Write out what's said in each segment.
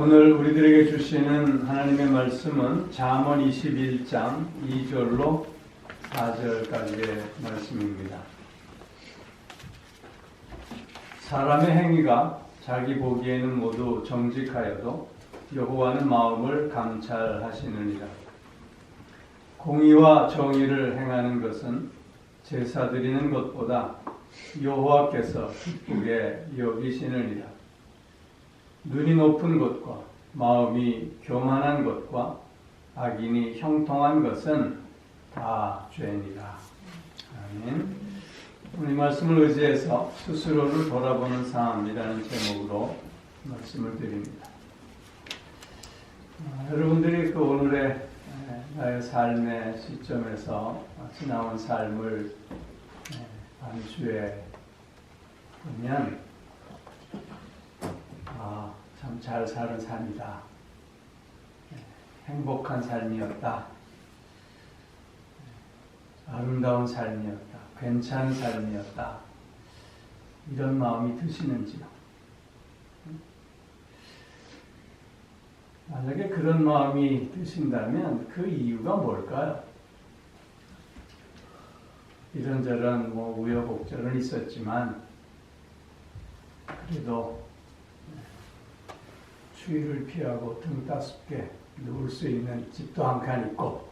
오늘 우리들에게 주시는 하나님의 말씀은 잠언 21장 2절로 4절까지의 말씀입니다. 사람의 행위가 자기 보기에는 모두 정직하여도 여호와는 마음을 감찰하시느니라. 공의와 정의를 행하는 것은 제사 드리는 것보다 여호와께서 기쁘게 여기시느니라. 눈이 높은 것과 마음이 교만한 것과 악인이 형통한 것은 다 죄니라. 아멘. 오늘 말씀을 의지해서 스스로를 돌아보는 삶이라는 제목으로 말씀을 드립니다. 여러분들이 오늘의 나의 삶의 시점에서 지나온 삶을 반추해 보면 참 잘 사는 삶이다. 행복한 삶이었다. 아름다운 삶이었다. 괜찮은 삶이었다. 이런 마음이 드시는지요? 만약에 그런 마음이 드신다면 그 이유가 뭘까요? 이런저런 우여곡절은 있었지만 그래도 추위를 피하고 등 따숩게 누울 수 있는 집도 한 칸 있고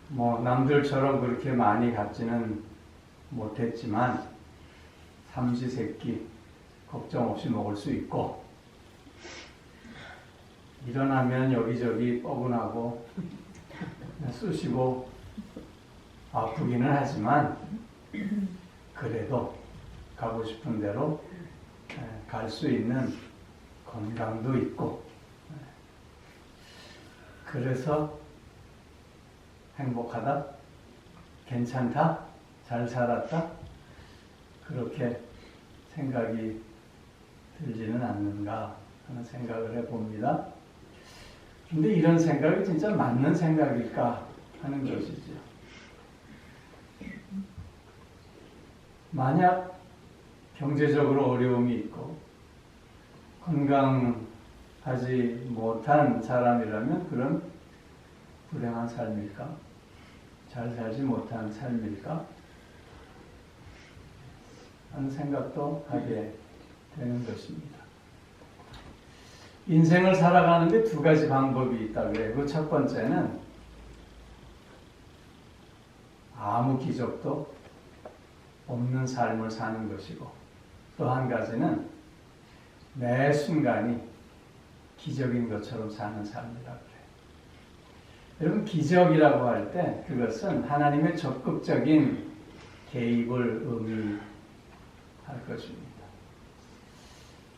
남들처럼 그렇게 많이 갖지는 못했지만 삼시세끼 걱정 없이 먹을 수 있고 일어나면 여기저기 뻐근하고 쑤시고 아프기는 하지만 그래도 가고 싶은 대로 갈 수 있는 건강도 있고 그래서 행복하다, 괜찮다, 잘 살았다 그렇게 생각이 들지는 않는가 하는 생각을 해봅니다. 근데 이런 생각이 진짜 맞는 생각일까 하는 것이죠. 만약 경제적으로 어려움이 있고 건강하지 못한 사람이라면 그런 불행한 삶일까? 잘 살지 못한 삶일까? 하는 생각도 하게 되는 것입니다. 인생을 살아가는데 두 가지 방법이 있다고 해요. 그 첫 번째는 아무 기적도 없는 삶을 사는 것이고 또 한 가지는 매 순간이 기적인 것처럼 사는 삶이라고 해요. 여러분, 기적이라고 할 때 그것은 하나님의 적극적인 개입을 의미할 것입니다.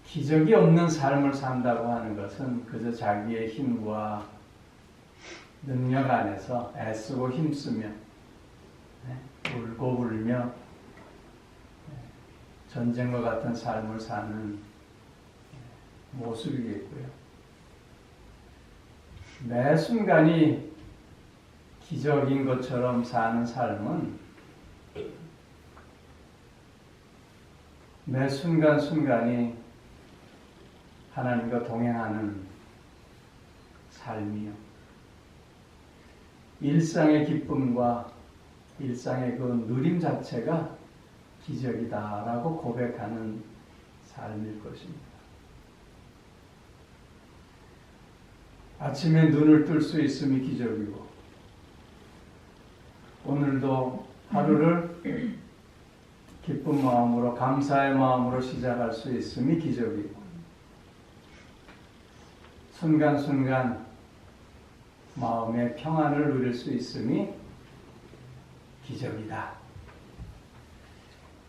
기적이 없는 삶을 산다고 하는 것은 그저 자기의 힘과 능력 안에서 애쓰고 힘쓰며 울고 불며 전쟁과 같은 삶을 사는 모습이겠고요. 매 순간이 기적인 것처럼 사는 삶은 매 순간순간이 하나님과 동행하는 삶이요. 일상의 기쁨과 일상의 그 누림 자체가 기적이다라고 고백하는 삶일 것입니다. 아침에 눈을 뜰 수 있음이 기적이고 오늘도 하루를 기쁜 마음으로 감사의 마음으로 시작할 수 있음이 기적이고 순간순간 마음의 평안을 누릴 수 있음이 기적이다.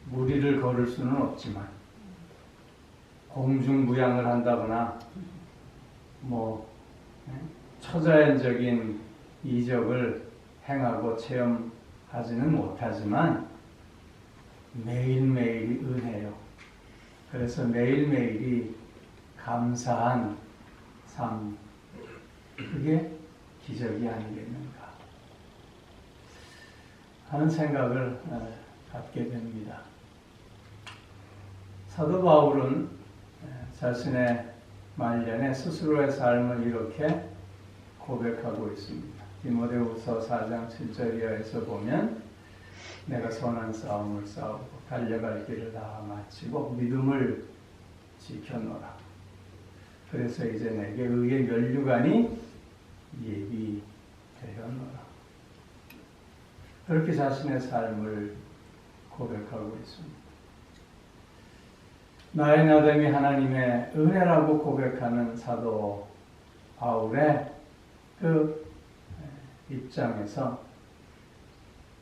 무리를 걸을 수는 없지만 공중부양을 한다거나 초자연적인 이적을 행하고 체험하지는 못하지만 매일매일이 은혜요. 그래서 매일매일이 감사한 삶, 그게 기적이 아니겠는가 하는 생각을 갖게 됩니다. 사도 바울은 자신의 말년에 스스로의 삶을 이렇게 고백하고 있습니다. 디모데후서 4장 7절 이하에서 보면 내가 선한 싸움을 싸우고 달려갈 길을 다 마치고 믿음을 지켰노라. 그래서 이제 내게 의의 면류관이 예비되었노라. 그렇게 자신의 삶을 고백하고 있습니다. 나의 나됨이 하나님의 은혜라고 고백하는 사도 바울의 그 입장에서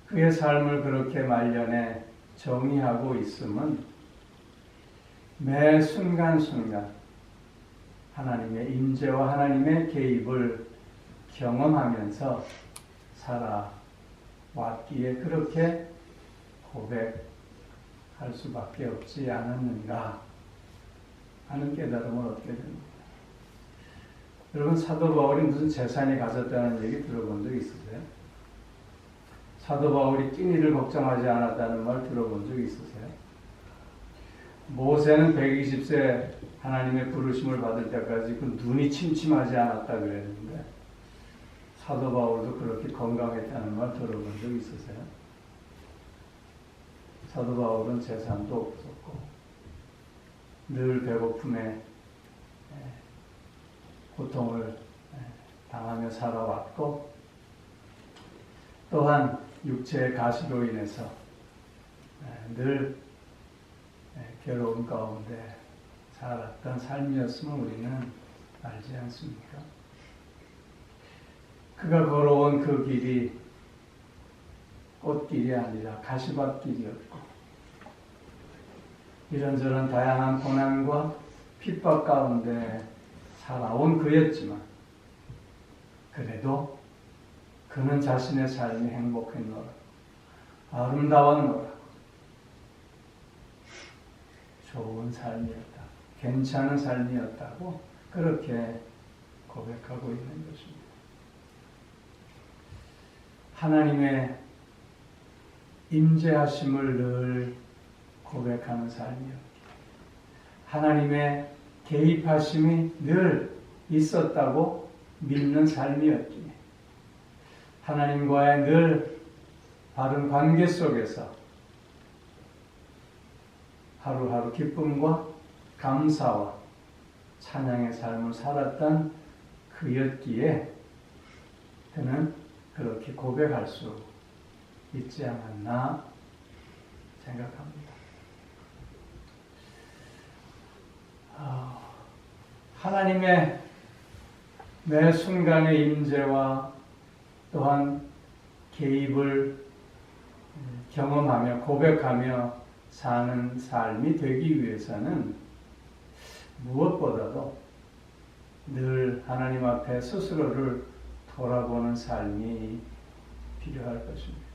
그의 삶을 그렇게 말년에 정의하고 있음은 매 순간순간 하나님의 임재와 하나님의 개입을 경험하면서 살아왔기에 그렇게 고백할 수밖에 없지 않았는가 하는 깨달음을 얻게 됩니다. 여러분, 사도 바울이 무슨 재산이 가졌다는 얘기 들어본 적 있으세요? 사도 바울이 끼니를 걱정하지 않았다는 말 들어본 적 있으세요? 모세는 120세 하나님의 부르심을 받을 때까지 그 눈이 침침하지 않았다 그랬는데 사도 바울도 그렇게 건강했다는 말 들어본 적 있으세요? 사도 바울은 재산도 없었고 늘 배고픔에 고통을 당하며 살아왔고 또한 육체의 가시로 인해서 늘 괴로운 가운데 살았던 삶이었음을 우리는 알지 않습니까? 그가 걸어온 그 길이 꽃길이 아니라 가시밭길이었고 이런저런 다양한 고난과 핍박 가운데 살아온 그였지만 그래도 그는 자신의 삶이 행복했노라, 아름다웠노라, 좋은 삶이었다, 괜찮은 삶이었다고 그렇게 고백하고 있는 것입니다. 하나님의 임재하심을 늘 고백하는 삶이었기에 하나님의 개입하심이 늘 있었다고 믿는 삶이었기에 하나님과의 늘 바른 관계 속에서 하루하루 기쁨과 감사와 찬양의 삶을 살았던 그였기에 그는 그렇게 고백할 수 있지 않았나 생각합니다. 하나님의 매 순간의 임재와 또한 개입을 경험하며 고백하며 사는 삶이 되기 위해서는 무엇보다도 늘 하나님 앞에 스스로를 돌아보는 삶이 필요할 것입니다.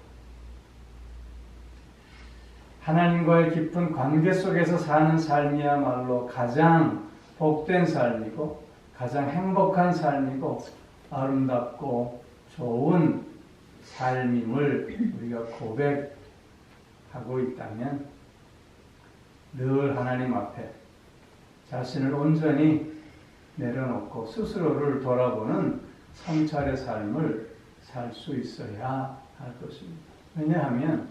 하나님과의 깊은 관계 속에서 사는 삶이야말로 가장 복된 삶이고 가장 행복한 삶이고 아름답고 좋은 삶임을 우리가 고백하고 있다면 늘 하나님 앞에 자신을 온전히 내려놓고 스스로를 돌아보는 성찰의 삶을 살 수 있어야 할 것입니다. 왜냐하면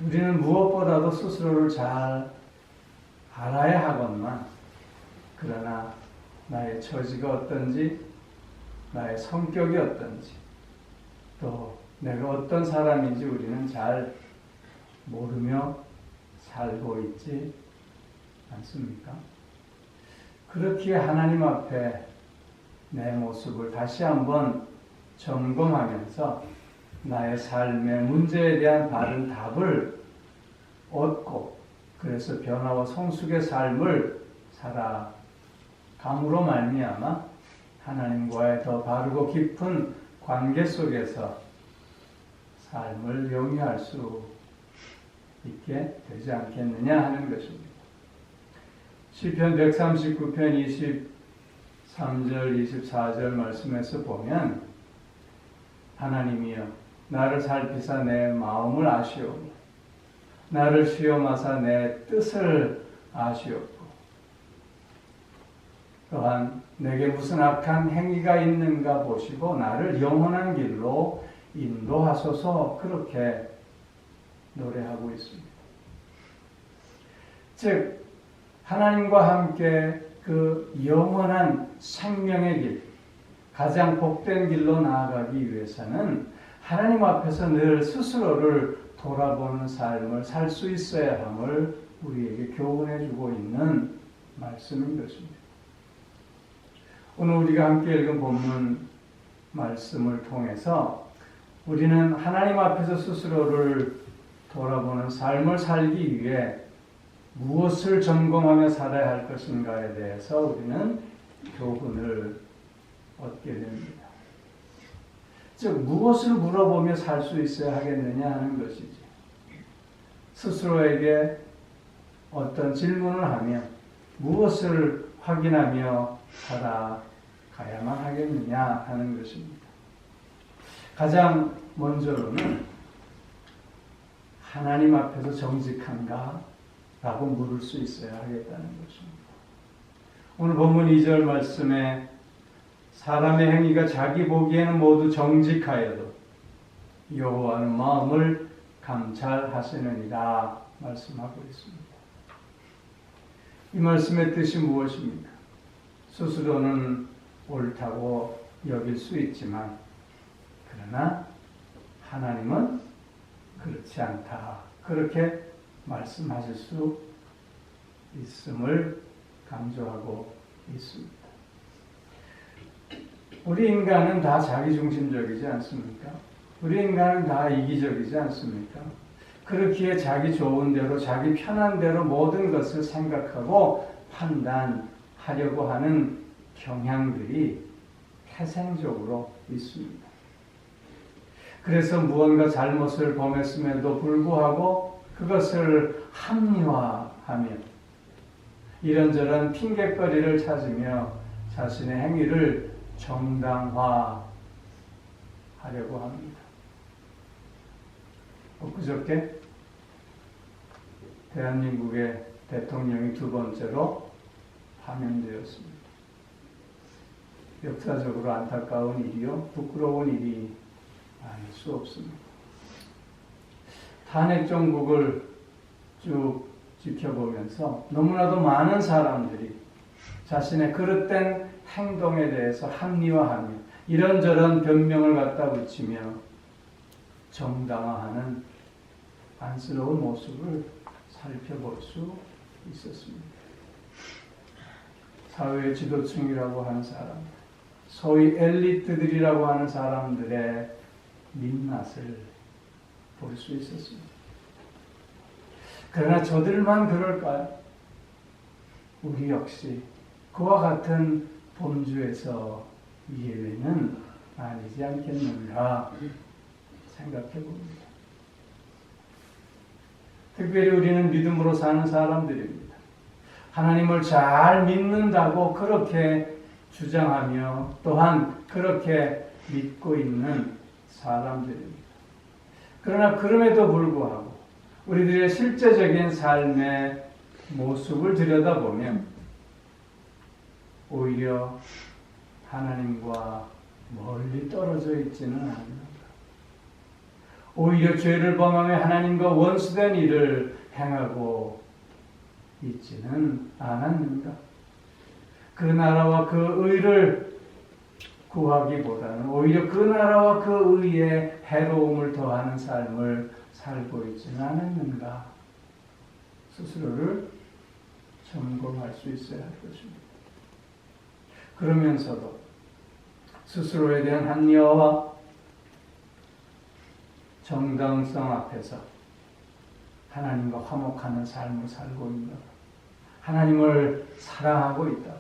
우리는 무엇보다도 스스로를 잘 알아야 하건만 그러나 나의 처지가 어떤지 나의 성격이 어떤지 또 내가 어떤 사람인지 우리는 잘 모르며 살고 있지 않습니까? 그렇기에 하나님 앞에 내 모습을 다시 한번 점검하면서 나의 삶의 문제에 대한 바른 답을 얻고 그래서 변화와 성숙의 삶을 살아감으로 말미암아 하나님과의 더 바르고 깊은 관계 속에서 삶을 영위할 수 있게 되지 않겠느냐 하는 것입니다. 시편 139편 23절 24절 말씀에서 보면 하나님이여 나를 살피사 내 마음을 아시오며 나를 시험하사 내 뜻을 아시옵고 또한 내게 무슨 악한 행위가 있는가 보시고 나를 영원한 길로 인도하소서 그렇게 노래하고 있습니다. 즉 하나님과 함께 그 영원한 생명의 길, 가장 복된 길로 나아가기 위해서는 하나님 앞에서 늘 스스로를 돌아보는 삶을 살 수 있어야 함을 우리에게 교훈해 주고 있는 말씀인 것입니다. 오늘 우리가 함께 읽은 본문 말씀을 통해서 우리는 하나님 앞에서 스스로를 돌아보는 삶을 살기 위해 무엇을 점검하며 살아야 할 것인가에 대해서 우리는 교훈을 얻게 됩니다. 즉 무엇을 물어보며 살 수 있어야 하겠느냐 하는 것이지. 스스로에게 어떤 질문을 하며 무엇을 확인하며 살아가야만 하겠느냐 하는 것입니다. 가장 먼저로는 하나님 앞에서 정직한가? 라고 물을 수 있어야 하겠다는 것입니다. 오늘 본문 2절 말씀에 사람의 행위가 자기 보기에는 모두 정직하여도 여호와는 마음을 감찰하시느니라 말씀하고 있습니다. 이 말씀의 뜻이 무엇입니까? 스스로는 옳다고 여길 수 있지만 그러나 하나님은 그렇지 않다. 그렇게 말씀하실 수 있음을 강조하고 있습니다. 우리 인간은 다 자기중심적이지 않습니까? 우리 인간은 다 이기적이지 않습니까? 그렇기에 자기 좋은 대로 자기 편한 대로 모든 것을 생각하고 판단하려고 하는 경향들이 태생적으로 있습니다. 그래서 무언가 잘못을 범했음에도 불구하고 그것을 합리화하며 이런저런 핑곗거리를 찾으며 자신의 행위를 정당화하려고 합니다. 엊그저께 대한민국의 대통령이 두 번째로 파면되었습니다. 역사적으로 안타까운 일이요, 부끄러운 일이 아닐 수 없습니다. 탄핵 정국을 쭉 지켜보면서 너무나도 많은 사람들이 자신의 그릇된 행동에 대해서 합리화하며 이런저런 변명을 갖다 붙이며 정당화하는 안쓰러운 모습을 살펴볼 수 있었습니다. 사회의 지도층이라고 하는 사람, 소위 엘리트들이라고 하는 사람들의 민낯을 볼 수 있었습니다. 그러나 저들만 그럴까요? 우리 역시 그와 같은 범주에서 예외는 아니지 않겠는가 생각해 봅니다. 특별히 우리는 믿음으로 사는 사람들입니다. 하나님을 잘 믿는다고 그렇게 주장하며 또한 그렇게 믿고 있는 사람들입니다. 그러나 그럼에도 불구하고 우리들의 실제적인 삶의 모습을 들여다보면 오히려 하나님과 멀리 떨어져 있지는 않는다. 오히려 죄를 범하며 하나님과 원수된 일을 행하고 있지는 않았는가. 그 나라와 그 의를 구하기보다는 오히려 그 나라와 그 의에 해로움을 더하는 삶을 살고 있지는 않았는가. 스스로를 점검할 수 있어야 할 것입니다. 그러면서도 스스로에 대한 합리화와 정당성 앞에서 하나님과 화목하는 삶을 살고 있는가. 하나님을 사랑하고 있다.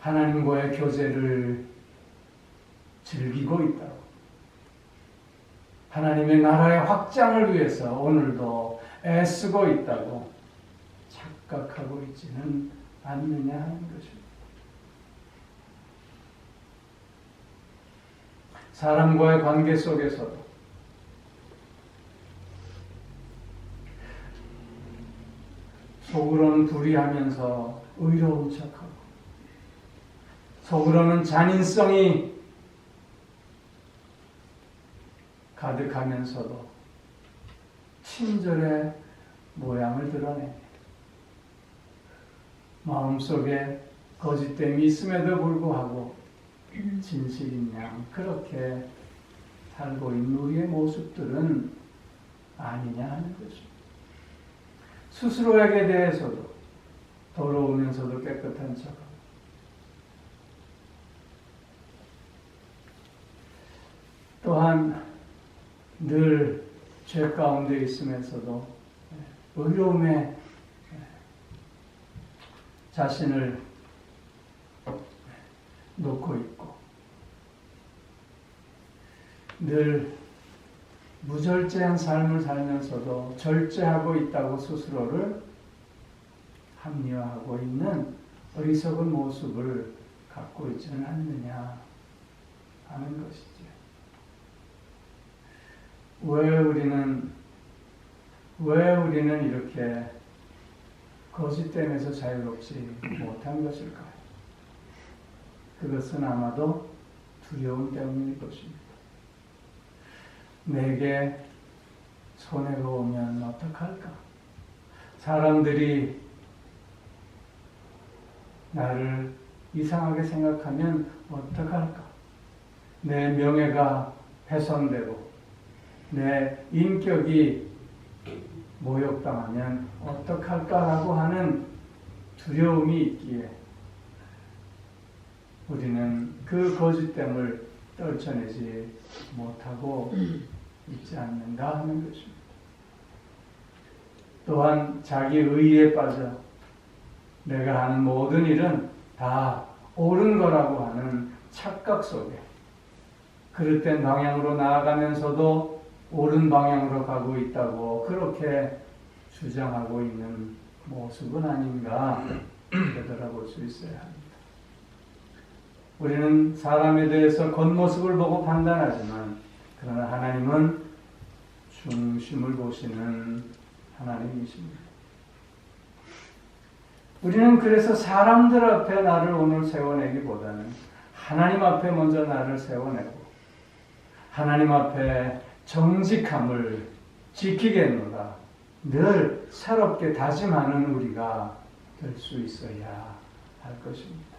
하나님과의 교제를 즐기고 있다. 하나님의 나라의 확장을 위해서 오늘도 애쓰고 있다고 착각하고 있지는 않느냐 하는 것입니다. 사람과의 관계 속에서도 속으로는 불의하면서 의로운 척하고, 속으로는 잔인성이 가득하면서도 친절의 모양을 드러내 마음속에 거짓됨이 있음에도 불구하고 진실인 양 그렇게 살고 있는 우리의 모습들은 아니냐 하는 것입니다. 스스로에게 대해서도 더러우면서도 깨끗한 척하고, 또한 늘 죄 가운데 있으면서도 의로움에 자신을 놓고 있고, 늘 무절제한 삶을 살면서도 절제하고 있다고 스스로를 합리화하고 있는 어리석은 모습을 갖고 있지는 않느냐 하는 것이죠. 왜 우리는 이렇게 거짓됨에서 자유롭지 못한 것일까요? 그것은 아마도 두려움 때문일 것입니다. 내게 손해가 오면 어떡할까? 사람들이 나를 이상하게 생각하면 어떡할까? 내 명예가 훼손되고 내 인격이 모욕당하면 어떡할까라고 하는 두려움이 있기에 우리는 그 거짓됨을 떨쳐내지 못하고 있지 않는가 하는 것입니다. 또한 자기 의의에 빠져 내가 하는 모든 일은 다 옳은 거라고 하는 착각 속에 그릇된 방향으로 나아가면서도 옳은 방향으로 가고 있다고 그렇게 주장하고 있는 모습은 아닌가 되돌아볼 수 있어야 합니다. 우리는 사람에 대해서 겉모습을 보고 판단하지만 그러나 하나님은 중심을 보시는 하나님이십니다. 우리는 그래서 사람들 앞에 나를 오늘 세워내기보다는 하나님 앞에 먼저 나를 세워내고 하나님 앞에 정직함을 지키겠노라 늘 새롭게 다짐하는 우리가 될 수 있어야 할 것입니다.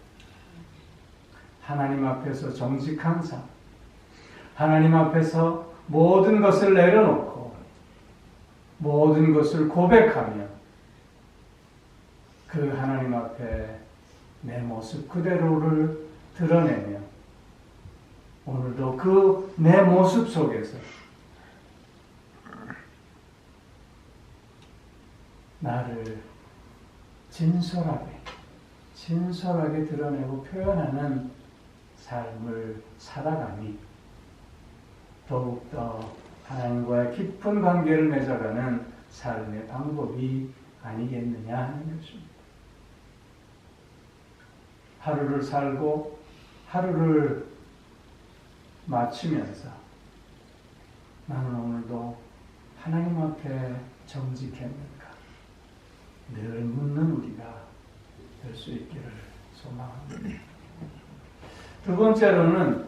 하나님 앞에서 정직한 삶, 하나님 앞에서 모든 것을 내려놓고 모든 것을 고백하며 그 하나님 앞에 내 모습 그대로를 드러내며 오늘도 그 내 모습 속에서 나를 진솔하게 드러내고 표현하는 삶을 살아가니 더욱더 하나님과의 깊은 관계를 맺어가는 삶의 방법이 아니겠느냐 하는 것입니다. 하루를 살고 하루를 마치면서 나는 오늘도 하나님 앞에 정직했는가 늘 묻는 우리가 될 수 있기를 소망합니다. 두 번째로는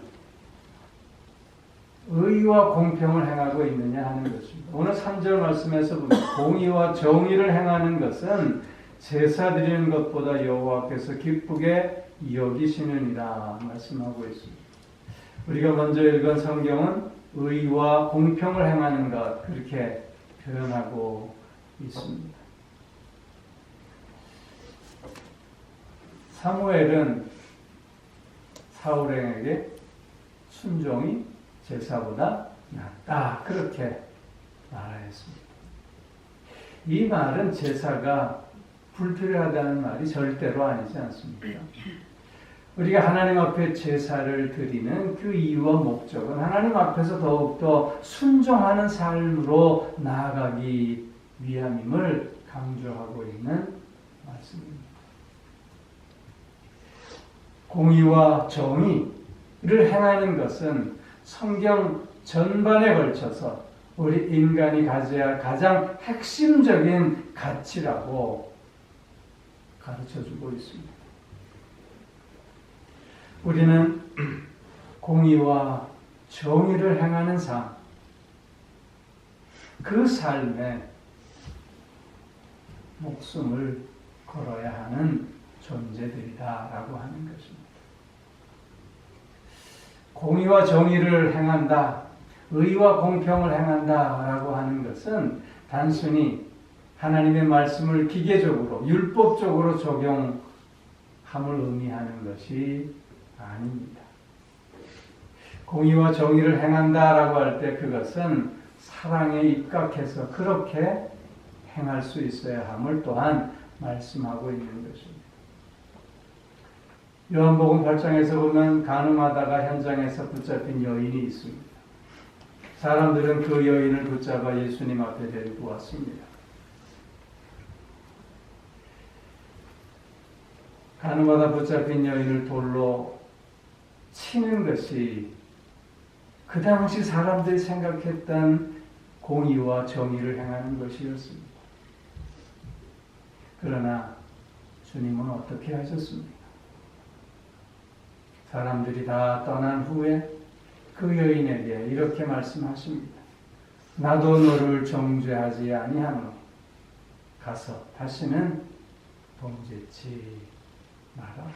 의와 공평을 행하고 있느냐 하는 것입니다. 오늘 3절 말씀에서 보면 공의와 정의를 행하는 것은 제사 드리는 것보다 여호와께서 기쁘게 여기시느니라 말씀하고 있습니다. 우리가 먼저 읽은 성경은 의와 공평을 행하는 것 그렇게 표현하고 있습니다. 사무엘은 사울에게 순종이 제사보다 낫다 그렇게 말하였습니다. 이 말은 제사가 불필요하다는 말이 절대로 아니지 않습니까? 우리가 하나님 앞에 제사를 드리는 그 이유와 목적은 하나님 앞에서 더욱더 순종하는 삶으로 나아가기 위함임을 강조하고 있는 말씀입니다. 공의와 정의를 행하는 것은 성경 전반에 걸쳐서 우리 인간이 가져야 할 가장 핵심적인 가치라고 가르쳐주고 있습니다. 우리는 공의와 정의를 행하는 삶, 그 삶에 목숨을 걸어야 하는 존재들이다라고 하는 것입니다. 공의와 정의를 행한다, 의와 공평을 행한다라고 하는 것은 단순히 하나님의 말씀을 기계적으로, 율법적으로 적용함을 의미하는 것이 아닙니다. 공의와 정의를 행한다라고 할 때 그것은 사랑에 입각해서 그렇게 행할 수 있어야 함을 또한 말씀하고 있는 것입니다. 요한복음 8장에서 보면 간음하다가 현장에서 붙잡힌 여인이 있습니다. 사람들은 그 여인을 붙잡아 예수님 앞에 데리고 왔습니다. 간음하다 붙잡힌 여인을 돌로 치는 것이 그 당시 사람들이 생각했던 공의와 정의를 행하는 것이었습니다. 그러나 주님은 어떻게 하셨습니까? 사람들이 다 떠난 후에 그 여인에게 이렇게 말씀하십니다. 나도 너를 정죄하지 아니하노니 가서 다시는 범죄치 마라.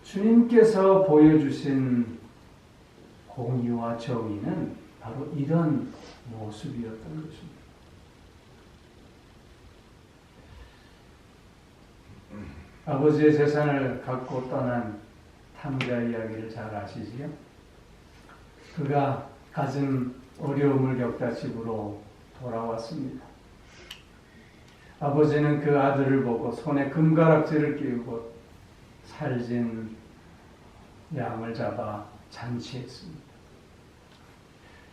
주님께서 보여주신 공의와 정의는 바로 이런 모습이었던 것입니다. 아버지의 재산을 갖고 떠난 탕자 이야기를 잘 아시지요? 그가 가진 어려움을 겪다 집으로 돌아왔습니다. 아버지는 그 아들을 보고 손에 금가락지를 끼우고 살진 양을 잡아 잔치했습니다.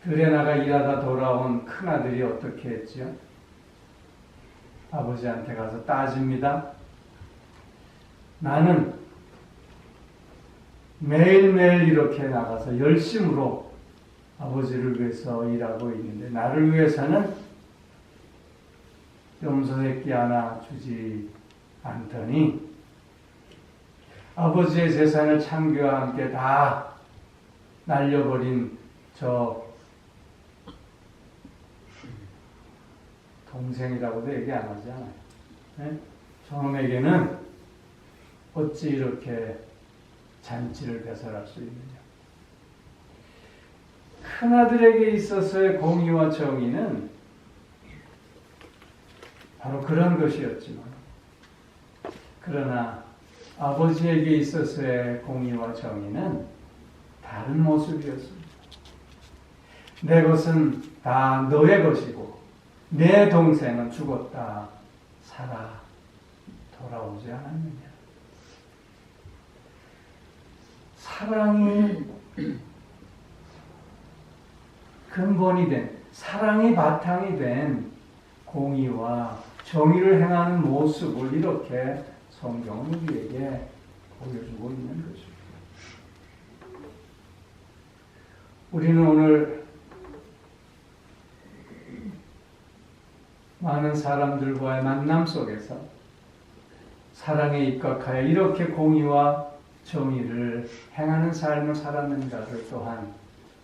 들에 나가 일하다 돌아온 큰아들이 어떻게 했죠? 아버지한테 가서 따집니다. 나는 매일매일 이렇게 나가서 열심으로 아버지를 위해서 일하고 있는데 나를 위해서는 염소 새끼 하나 주지 않더니 아버지의 재산을 창규와 함께 다 날려버린 저 동생이라고도 얘기 안 하잖아요. 네? 저놈에게는 어찌 이렇게 잔치를 배설할 수 있느냐. 큰아들에게 있어서의 공의와 정의는 바로 그런 것이었지만 그러나 아버지에게 있어서의 공의와 정의는 다른 모습이었습니다. 내 것은 다 너의 것이고 내 동생은 죽었다 살아 돌아오지 않았느냐. 사랑이 근본이 된, 사랑이 바탕이 된 공의와 정의를 행하는 모습을 이렇게 성경은 우리에게 보여주고 있는 것입니다. 우리는 오늘 많은 사람들과의 만남 속에서 사랑에 입각하여 이렇게 공의와 정의를 행하는 삶을 살았는가를 또한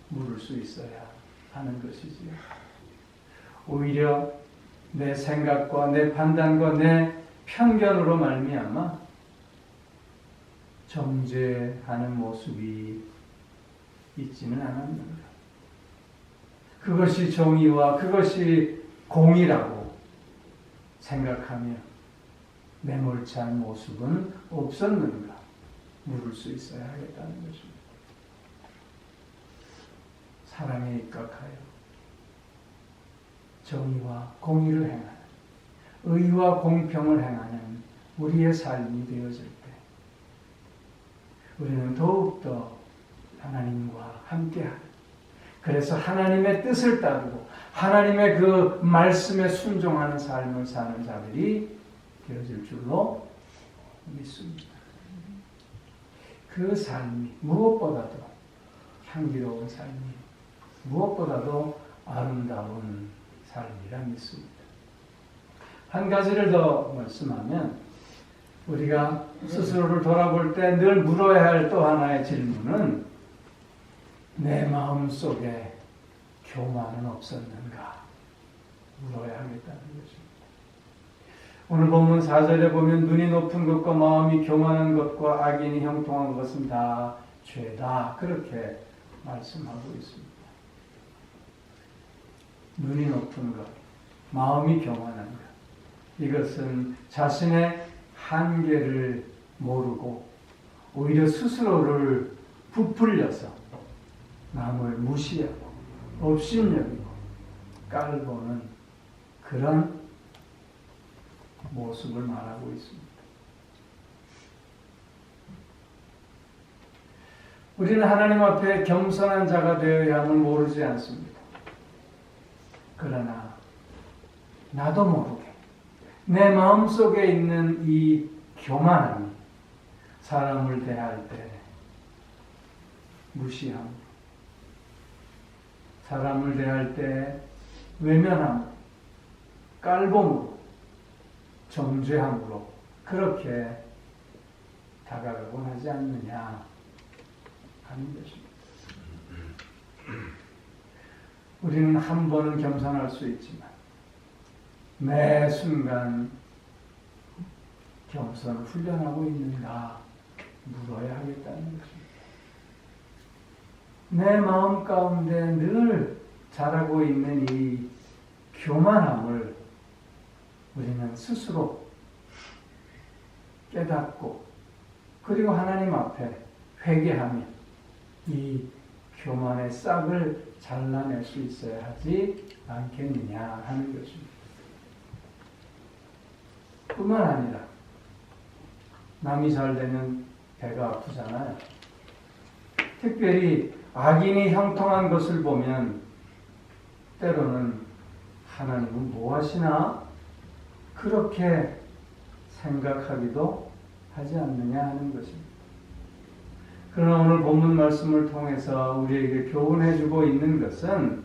물을 수 있어야 하는 것이지요. 오히려 내 생각과 내 판단과 내 편견으로 말미암아 정죄하는 모습이 있지는 않았는가. 그것이 정의와 그것이 공의라고 생각하며 매몰찬 모습은 없었는가 물을 수 있어야 하겠다는 것입니다. 사랑에 입각하여 정의와 공의를 행하는, 의와 공평을 행하는 우리의 삶이 되어질 때 우리는 더욱더 하나님과 함께하는, 그래서 하나님의 뜻을 따르고 하나님의 그 말씀에 순종하는 삶을 사는 자들이 되어질 줄로 믿습니다. 그 삶이 무엇보다도 향기로운 삶이, 무엇보다도 아름다운 삶이라 믿습니다. 한 가지를 더 말씀하면 우리가 스스로를 돌아볼 때 늘 물어야 할 또 하나의 질문은 내 마음 속에 교만은 없었는가 물어야 하겠다는 것입니다. 오늘 본문 4절에 보면 눈이 높은 것과 마음이 교만한 것과 악인이 형통한 것은 다 죄다 그렇게 말씀하고 있습니다. 눈이 높은 것, 마음이 교만한 것, 이것은 자신의 한계를 모르고 오히려 스스로를 부풀려서 남을 무시하고 업신여기고 깔보는 그런 모습을 말하고 있습니다. 우리는 하나님 앞에 겸손한 자가 되어야 함을 모르지 않습니다. 그러나 나도 모르게 내 마음속에 있는 이 교만함이 사람을 대할 때 무시함, 사람을 대할 때 외면함, 깔봄으로, 정죄함으로 그렇게 다가가곤 하지 않느냐 하는 것입니다. 우리는 한 번은 겸손할 수 있지만 매 순간 겸손을 훈련하고 있는가 물어야 하겠다는 것입니다. 내 마음 가운데 늘 자라고 있는 이 교만함을 우리는 스스로 깨닫고 그리고 하나님 앞에 회개하며 이 교만의 싹을 잘라낼 수 있어야 하지 않겠느냐 하는 것입니다. 뿐만 아니라 남이 잘 되면 배가 아프잖아요. 특별히 악인이 형통한 것을 보면 때로는 하나님은 뭐 하시나? 그렇게 생각하기도 하지 않느냐 하는 것입니다. 그러나 오늘 본문 말씀을 통해서 우리에게 교훈해주고 있는 것은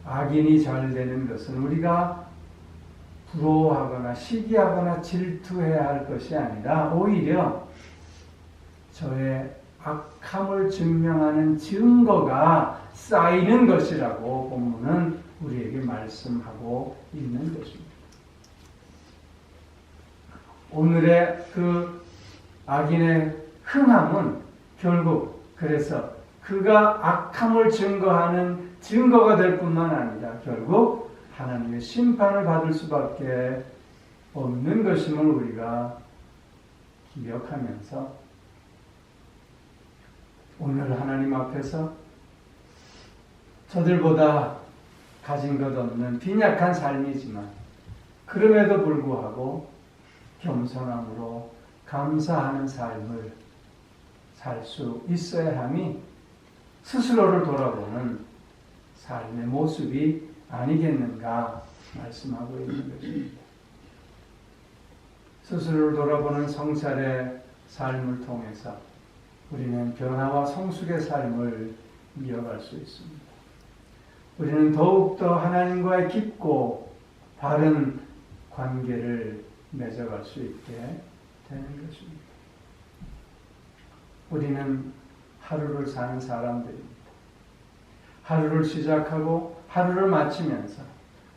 악인이 잘 되는 것은 우리가 부러워하거나 시기하거나 질투해야 할 것이 아니라 오히려 저의 악함을 증명하는 증거가 쌓이는 것이라고 본문은 우리에게 말씀하고 있는 것입니다. 오늘의 그 악인의 흥함은 결국 그래서 그가 악함을 증거하는 증거가 될 뿐만 아니라 결국 하나님의 심판을 받을 수밖에 없는 것임을 우리가 기억하면서 오늘 하나님 앞에서 저들보다 가진 것 없는 빈약한 삶이지만 그럼에도 불구하고 겸손함으로 감사하는 삶을 살 수 있어야 함이 스스로를 돌아보는 삶의 모습이 아니겠는가 말씀하고 있는 것입니다. 스스로를 돌아보는 성찰의 삶을 통해서 우리는 변화와 성숙의 삶을 이어갈 수 있습니다. 우리는 더욱더 하나님과의 깊고 바른 관계를 맺어갈 수 있게 되는 것입니다. 우리는 하루를 사는 사람들입니다. 하루를 시작하고 하루를 마치면서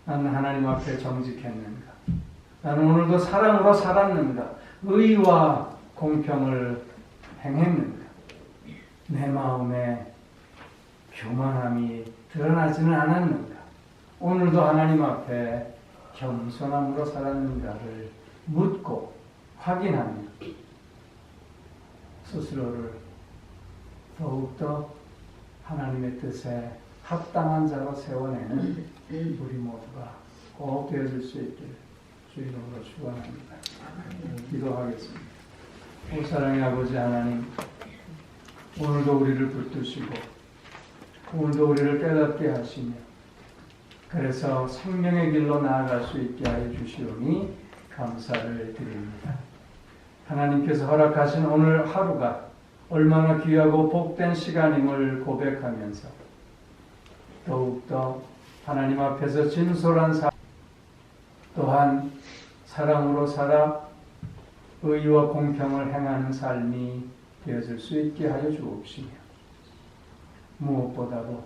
나는 하나님 앞에 정직했는가? 나는 오늘도 사랑으로 살았는가? 의와 공평을 행했는가? 내 마음에 교만함이 드러나지는 않았는가? 오늘도 하나님 앞에 겸손함으로 살았는가를 묻고 확인하며 스스로를 더욱더 하나님의 뜻에 합당한 자로 세워내는 우리 모두가 꼭 되어질 수 있기를 주 이름으로 축원합니다. 기도하겠습니다. 오 사랑의 아버지 하나님, 오늘도 우리를 붙드시고 오늘도 우리를 깨닫게 하시며 그래서 생명의 길로 나아갈 수 있게 하여 주시오니 감사를 드립니다. 하나님께서 허락하신 오늘 하루가 얼마나 귀하고 복된 시간임을 고백하면서 더욱더 하나님 앞에서 진솔한 삶, 또한 사랑으로 살아 의와 공평을 행하는 삶이 되어질 수 있게 하여 주옵시며 무엇보다도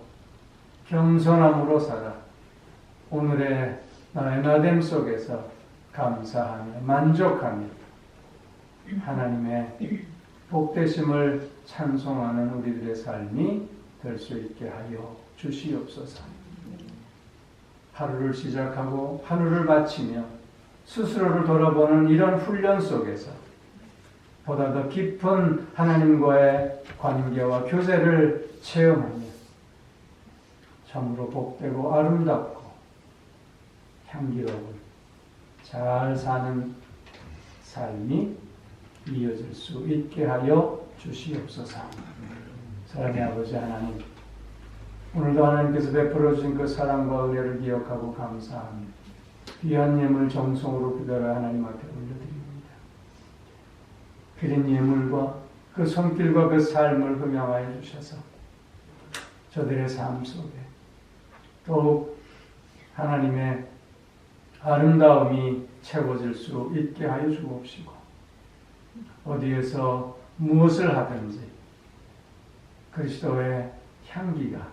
겸손함으로 살아 오늘의 나의 나됨 속에서 감사하며 만족하며 하나님의 복되심을 찬송하는 우리들의 삶이 될 수 있게 하여 주시옵소서. 하루를 시작하고 하루를 마치며 스스로를 돌아보는 이런 훈련 속에서 보다 더 깊은 하나님과의 관계와 교제를 체험하며 참으로 복되고 아름답고 향기로운 잘 사는 삶이 이어질 수 있게 하여 주시옵소서. 사랑의 아버지 하나님, 오늘도 하나님께서 베풀어 주신 그 사랑과 은혜를 기억하고 감사하며 귀한 예물 정성으로 그대로 하나님 앞에 올려드립니다. 드린 예물과 그 손길과 그 삶을 흠양하여 주셔서 저들의 삶 속에 더욱 하나님의 아름다움이 채워질 수 있게 하여 주옵시고 어디에서 무엇을 하든지 그리스도의 향기가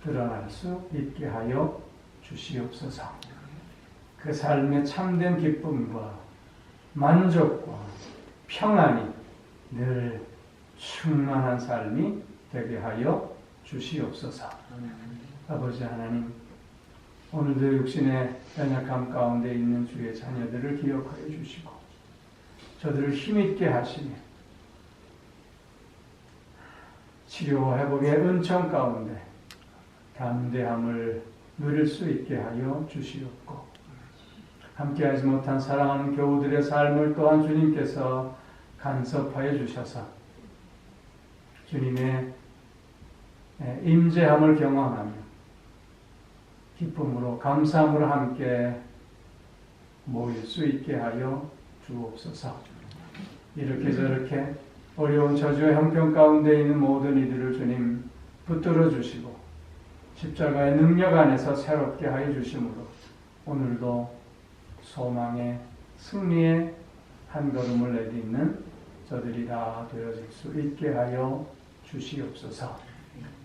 드러날 수 있게 하여 주시옵소서. 그 삶의 참된 기쁨과 만족과 평안이 늘 충만한 삶이 되게 하여 주시옵소서. 아버지 하나님, 오늘도 육신의 연약함 가운데 있는 주의 자녀들을 기억하여 주시고 저들을 힘있게 하시며 치료와 회복의 은총 가운데 담대함을 누릴 수 있게 하여 주시옵고 함께하지 못한 사랑하는 교우들의 삶을 또한 주님께서 간섭하여 주셔서 주님의 임재함을 경험하며 기쁨으로 감사함으로 함께 모일 수 있게 하여 주옵소서. 이렇게 저렇게 어려운 저주의 형편 가운데 있는 모든 이들을 주님 붙들어 주시고 십자가의 능력 안에서 새롭게 하여 주심으로 오늘도 소망의 승리의 한 걸음을 내딛는 저들이 다 되어질 수 있게 하여 주시옵소서.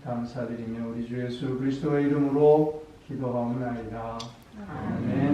감사드리며 우리 주 예수 그리스도의 이름으로 기도하옵나이다. 아멘.